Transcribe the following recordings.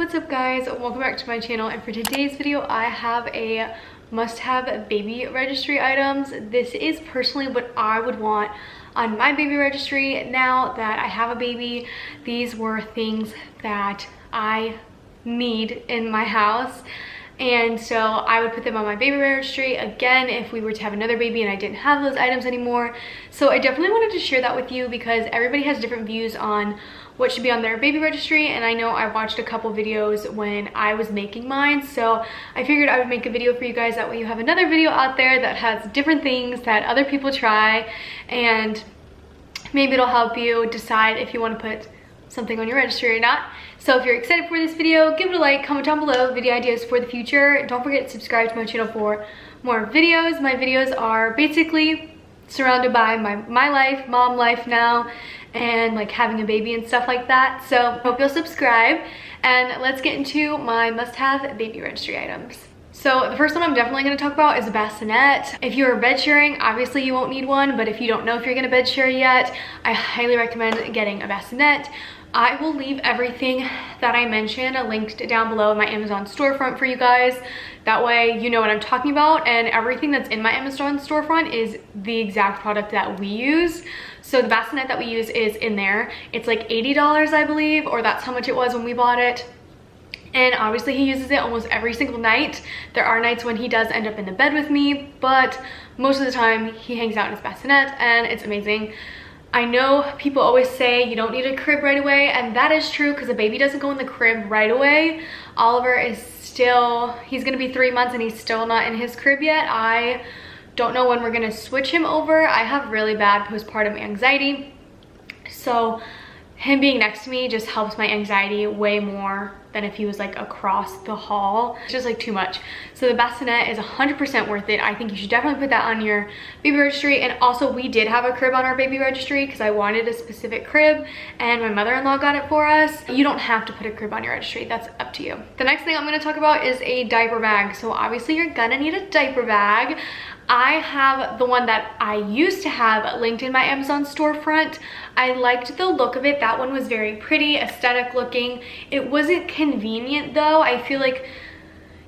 What's up guys, welcome back to my channel, and for today's video I have a must-have baby registry items. This is personally what I would want on my baby registry now that I have a baby. These were things that I need in my house, and so I would put them on my baby registry again if we were to have another baby and I didn't have those items anymore. So I definitely wanted to share that with you because everybody has different views on what should be on their baby registry, and I know I watched a couple videos when I was making mine, so I figured I would make a video for you guys. That way you have another video out there that has different things that other people try, and maybe it'll help you decide if you want to put something on your registry or not. So if you're excited for this video, give it a like, comment down below video ideas for the future. Don't forget to subscribe to my channel for more videos. My videos are basically surrounded by my life, mom life now, and like having a baby and stuff like that. So hope you'll subscribe, and let's get into my must-have baby registry items. So the first one I'm definitely going to talk about is a bassinet. If you're bed sharing, obviously you won't need one, but if you don't know if you're going to bed share yet, I highly recommend getting a bassinet. I will leave everything that I mentioned linked down below in my Amazon storefront for you guys. That way you know what I'm talking about, and everything that's in my Amazon storefront is the exact product that we use. So the bassinet that we use is in there. It's like $80, I believe, or that's how much it was when we bought it. And obviously he uses it almost every single night. There are nights when he does end up in the bed with me, but most of the time he hangs out in his bassinet, and it's amazing. I know people always say you don't need a crib right away, and that is true because a baby doesn't go in the crib right away. Oliver is still, he's gonna be 3 months and he's still not in his crib yet. I don't know when we're gonna switch him over. I have really bad postpartum anxiety, so him being next to me just helps my anxiety way more than if he was like across the hall. It's just like too much. So the bassinet is 100% worth it. I think you should definitely put that on your baby registry. And also we did have a crib on our baby registry because I wanted a specific crib, and my mother-in-law got it for us. You don't have to put a crib on your registry, that's up to you. The next thing I'm going to talk about is a diaper bag. So obviously you're gonna need a diaper bag. I have the one that I used to have linked in my Amazon storefront. I liked the look of it. That one was very pretty, aesthetic looking. It wasn't convenient though. I feel like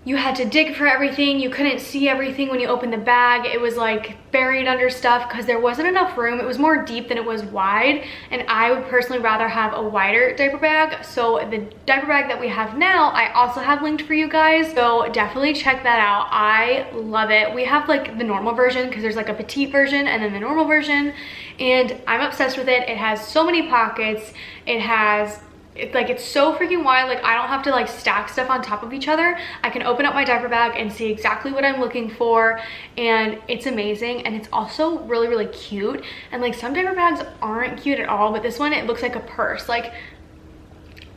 you had to dig for everything. You couldn't see everything when you opened the bag. It was like buried under stuff because there wasn't enough room. It was more deep than it was wide, and I would personally rather have a wider diaper bag. So the diaper bag that we have now, I also have linked for you guys, so definitely check that out. I love it. We have like the normal version because there's like a petite version and then the normal version, and I'm obsessed with it. It has so many pockets. It's so freaking wide. Like I don't have to like stack stuff on top of each other. I can open up my diaper bag and see exactly what I'm looking for, and it's amazing. And it's also really, really cute. And like some diaper bags aren't cute at all, but this one, it looks like a purse. Like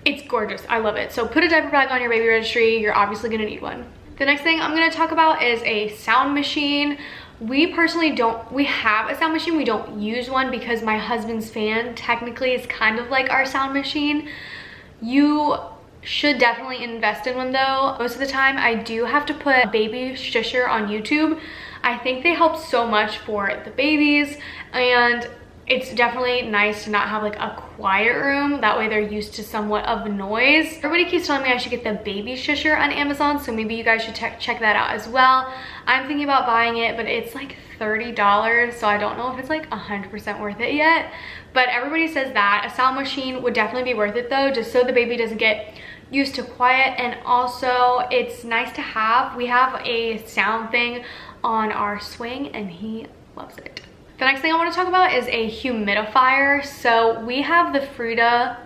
it's gorgeous. I love it. So put a diaper bag on your baby registry. You're obviously gonna need one. The next thing I'm gonna talk about is a sound machine. We personally we have a sound machine. We don't use one because my husband's fan technically is kind of like our sound machine. You should definitely invest in one though. Most of the time I do have to put baby shusher on YouTube. I think they help so much for the babies, and it's definitely nice to not have like a quiet room. That way they're used to somewhat of noise. Everybody keeps telling me I should get the baby shusher on Amazon, so maybe you guys should check that out as well. I'm thinking about buying it, but it's like $30, so I don't know if it's like 100% worth it yet. But everybody says that a sound machine would definitely be worth it though, just so the baby doesn't get used to quiet. And also it's nice to have. We have a sound thing on our swing and he loves it. The next thing I want to talk about is a humidifier. So we have the Frida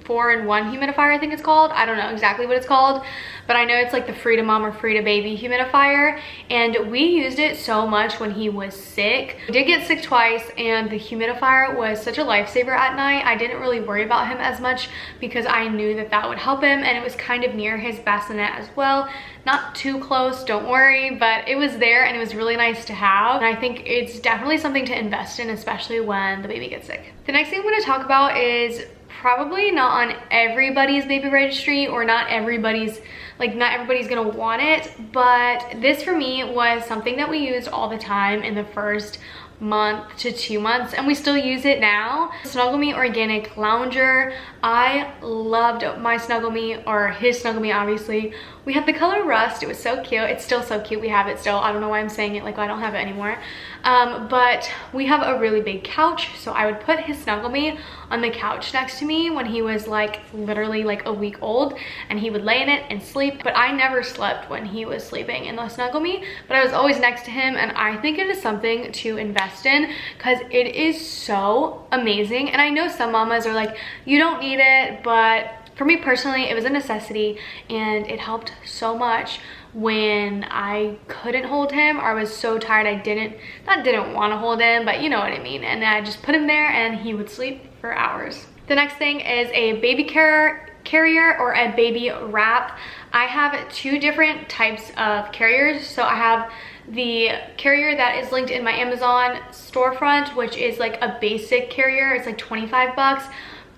4-in-1 humidifier, I think it's called. I don't know exactly what it's called, but I know it's like the Frida Mom or Frida Baby humidifier, and we used it so much when he was sick. We did get sick twice, and the humidifier was such a lifesaver at night. I didn't really worry about him as much because I knew that that would help him, and it was kind of near his bassinet as well. Not too close, don't worry, but it was there and it was really nice to have. And I think it's definitely something to invest in, especially when the baby gets sick. The next thing I'm going to talk about is probably not on everybody's baby registry, or not everybody's gonna want it, but this for me was something that we used all the time in the first month to 2 months, and we still use it now. Snuggle Me Organic Lounger. I loved my Snuggle Me, or his Snuggle Me obviously. We had the color Rust. It was so cute. It's still so cute. We have it still. I don't know why I'm saying it like I don't have it anymore. But we have a really big couch, so I would put his Snuggle Me on the couch next to me when he was like literally like a week old, and he would lay in it and sleep. But I never slept when he was sleeping in the Snuggle Me, but I was always next to him, and I think it is something to invest in because it is so amazing. And I know some mamas are like, you don't need it, but for me personally, it was a necessity, and it helped so much when I couldn't hold him, or I was so tired I didn't want to hold him, but you know what I mean. And I just put him there and he would sleep for hours. The next thing is a baby carrier or a baby wrap. I have 2 different types of carriers. So I have the carrier that is linked in my Amazon storefront, which is like a basic carrier. It's like 25 bucks.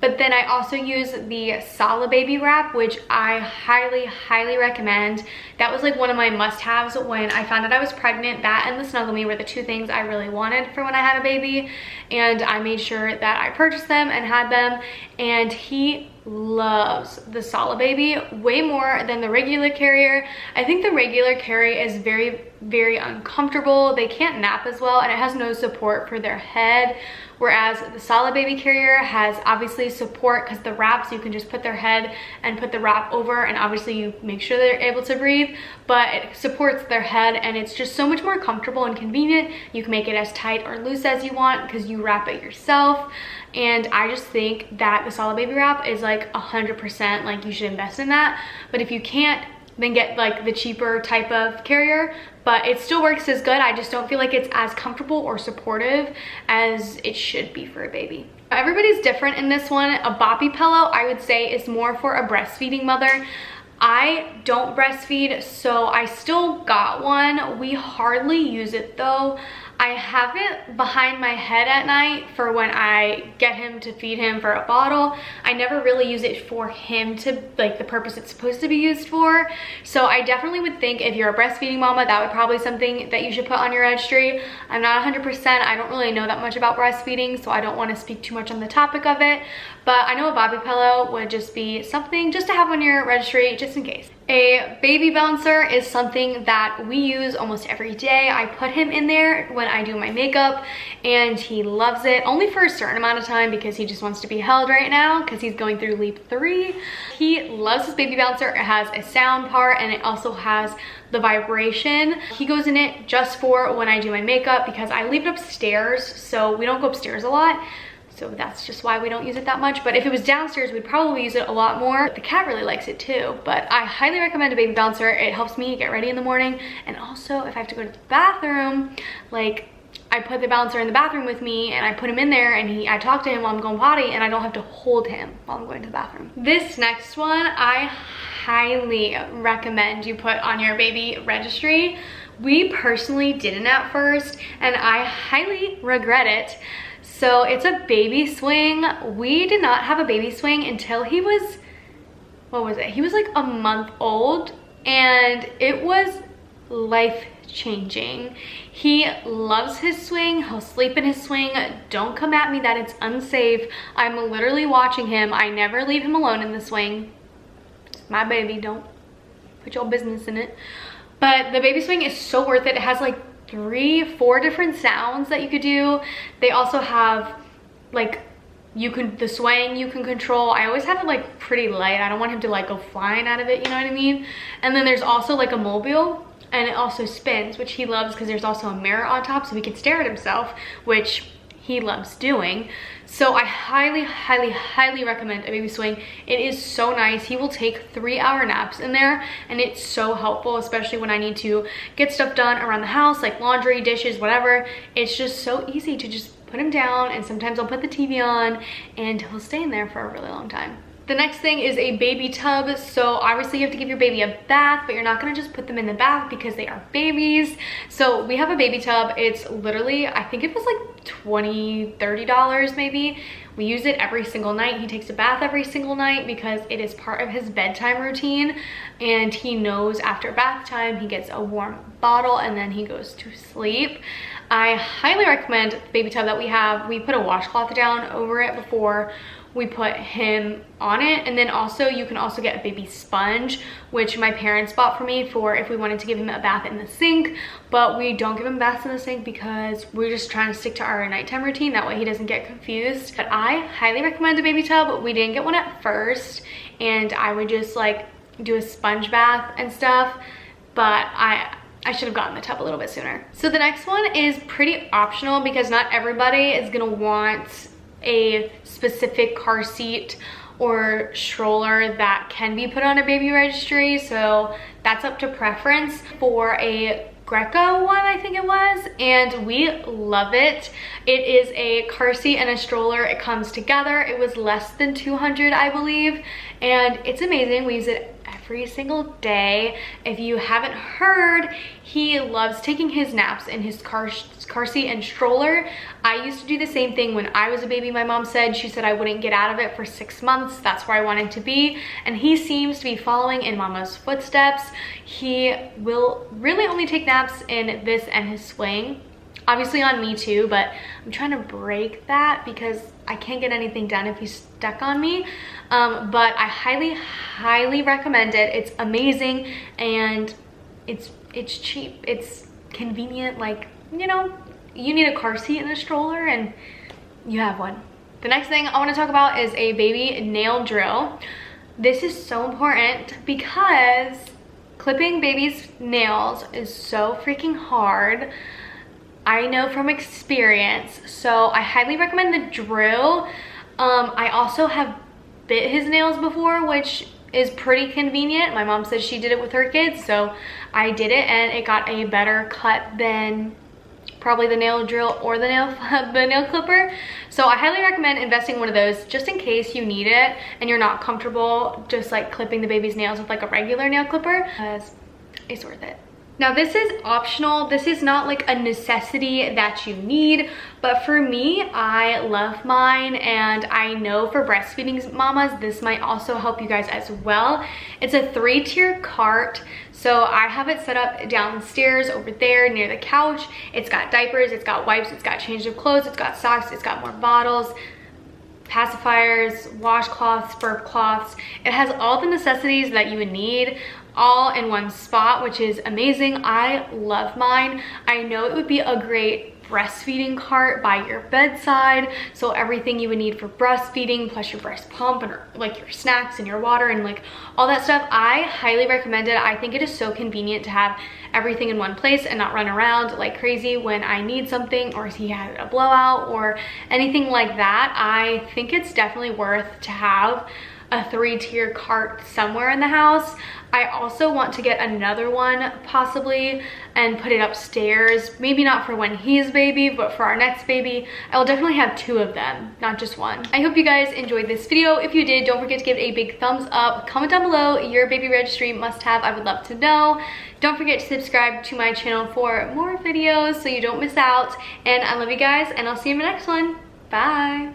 But then I also use the Sala Baby Wrap, which I highly recommend. That was like one of my must-haves when I found out I was pregnant. That and the Snuggle Me were the 2 things I really wanted for when I had a baby. And I made sure that I purchased them and had them. And he loves the Sala Baby way more than the regular carrier. I think the regular carrier is very uncomfortable. They can't nap as well, and it has no support for their head. Whereas the Sala Baby carrier has obviously support because the wraps, you can just put their head and put the wrap over, and obviously you make sure they're able to breathe, but it supports their head, and it's just so much more comfortable and convenient. You can make it as tight or loose as you want because you wrap it yourself. And I just think that the Sala Baby Wrap is like 100%, like you should invest in that. But if you can't, then get like the cheaper type of carrier, but it still works as good. I just don't feel like it's as comfortable or supportive as it should be for a baby. Everybody's different in this one. A boppy pillow, I would say, is more for a breastfeeding mother. I don't breastfeed, so I still got one. We hardly use it though. I have it behind my head at night for when I get him to feed him for a bottle. I never really use it for him to like the purpose it's supposed to be used for. So I definitely would think if you're a breastfeeding mama, that would probably something that you should put on your registry. I'm not 100%. I don't really know that much about breastfeeding, so I don't want to speak too much on the topic of it. But I know a boppy pillow would just be something just to have on your registry just in case. A baby bouncer is something that we use almost every day. I put him in there when I do my makeup, and he loves it, only for a certain amount of time because he just wants to be held right now because he's going through leap 3. He loves his baby bouncer. It has a sound part, and it also has the vibration. He goes in it just for when I do my makeup because I leave it upstairs, so we don't go upstairs a lot. So that's just why we don't use it that much. But if it was downstairs, we'd probably use it a lot more. The cat really likes it too, but I highly recommend a baby bouncer. It helps me get ready in the morning. And also if I have to go to the bathroom, like I put the bouncer in the bathroom with me and I put him in there, and I talk to him while I'm going potty, and I don't have to hold him while I'm going to the bathroom. This next one, I highly recommend you put on your baby registry. We personally didn't at first, and I highly regret it. So it's a baby swing. We did not have a baby swing until he was, what was it? He was like a month old, and it was life-changing. He loves his swing. He'll sleep in his swing. Don't come at me that it's unsafe. I'm literally watching him. I never leave him alone in the swing. It's my baby. Don't put your business in it. But the baby swing is so worth it. It has like 3-4 different sounds that you could do. They also have like the swaying you can control. I always have it like pretty light. I don't want him to like go flying out of it, you know what I mean? And then there's also like a mobile, and it also spins, which he loves because there's also a mirror on top so he can stare at himself, which he loves doing. So I highly recommend a baby swing. It is so nice. He will take 3-hour naps in there, and it's so helpful, especially when I need to get stuff done around the house, like laundry, dishes, whatever. It's just so easy to just put him down, and sometimes I'll put the TV on and he'll stay in there for a really long time. The next thing is a baby tub. So obviously you have to give your baby a bath, but you're not gonna just put them in the bath because they are babies. So we have a baby tub. It's literally, I think it was like $20, $30 maybe. We use it every single night. He takes a bath every single night because it is part of his bedtime routine, and he knows after bath time he gets a warm bottle and then he goes to sleep. I highly recommend the baby tub that we have. We put a washcloth down over it before we put him on it, and then also you can also get a baby sponge, which my parents bought for me for if we wanted to give him a bath in the sink, but we don't give him baths in the sink because we're just trying to stick to our nighttime routine. That way he doesn't get confused. But I highly recommend a baby tub. We didn't get one at first, and I would just like do a sponge bath and stuff, but I should have gotten the tub a little bit sooner. So the next one is pretty optional because not everybody is gonna want a specific car seat or stroller that can be put on a baby registry, so that's up to preference. For a Greco one, I think it was, and we love it. It is a car seat and a stroller. It comes together. It was less than $200, I believe, and it's amazing. We use it every single day. If you haven't heard, he loves taking his naps in his car seat and stroller. I used to do the same thing when I was a baby. My mom said, she said I wouldn't get out of it for 6 months. That's where I wanted to be, and he seems to be following in mama's footsteps. He will really only take naps in this and his swing. Obviously on me too, but I'm trying to break that because I can't get anything done if he's stuck on me. But I highly recommend it. It's amazing, and it's cheap. It's convenient. Like, you know, you need a car seat and a stroller and you have one. The next thing I want to talk about is a baby nail drill. This is so important because clipping babies' nails is so freaking hard. I know from experience, so I highly recommend the drill. I also have bit his nails before, which is pretty convenient. My mom said she did it with her kids, so I did it and it got a better cut than probably the nail drill or the nail clipper. So I highly recommend investing in one of those just in case you need it and you're not comfortable just like clipping the baby's nails with like a regular nail clipper, because it's worth it. Now this is optional. This is not like a necessity that you need, but for me, I love mine, and I know for breastfeeding mamas, this might also help you guys as well. It's a 3-tier cart. So I have it set up downstairs over there near the couch. It's got diapers, it's got wipes, it's got change of clothes, it's got socks, it's got more bottles, pacifiers, washcloths, burp cloths. It has all the necessities that you would need all in one spot, which is amazing. I love mine. I know it would be a great breastfeeding cart by your bedside, so everything you would need for breastfeeding plus your breast pump and like your snacks and your water and like all that stuff. I highly recommend it. I think it is so convenient to have everything in one place and not run around like crazy when I need something or he had a blowout or anything like that. I think it's definitely worth to have a 3-tier cart somewhere in the house. I also want to get another one possibly and put it upstairs. Maybe not for when he's baby, but for our next baby. I will definitely have 2 of them, not just one. I hope you guys enjoyed this video. If you did, don't forget to give it a big thumbs up. Comment down below your baby registry must have. I would love to know. Don't forget to subscribe to my channel for more videos so you don't miss out. And I love you guys, and I'll see you in the next one. Bye.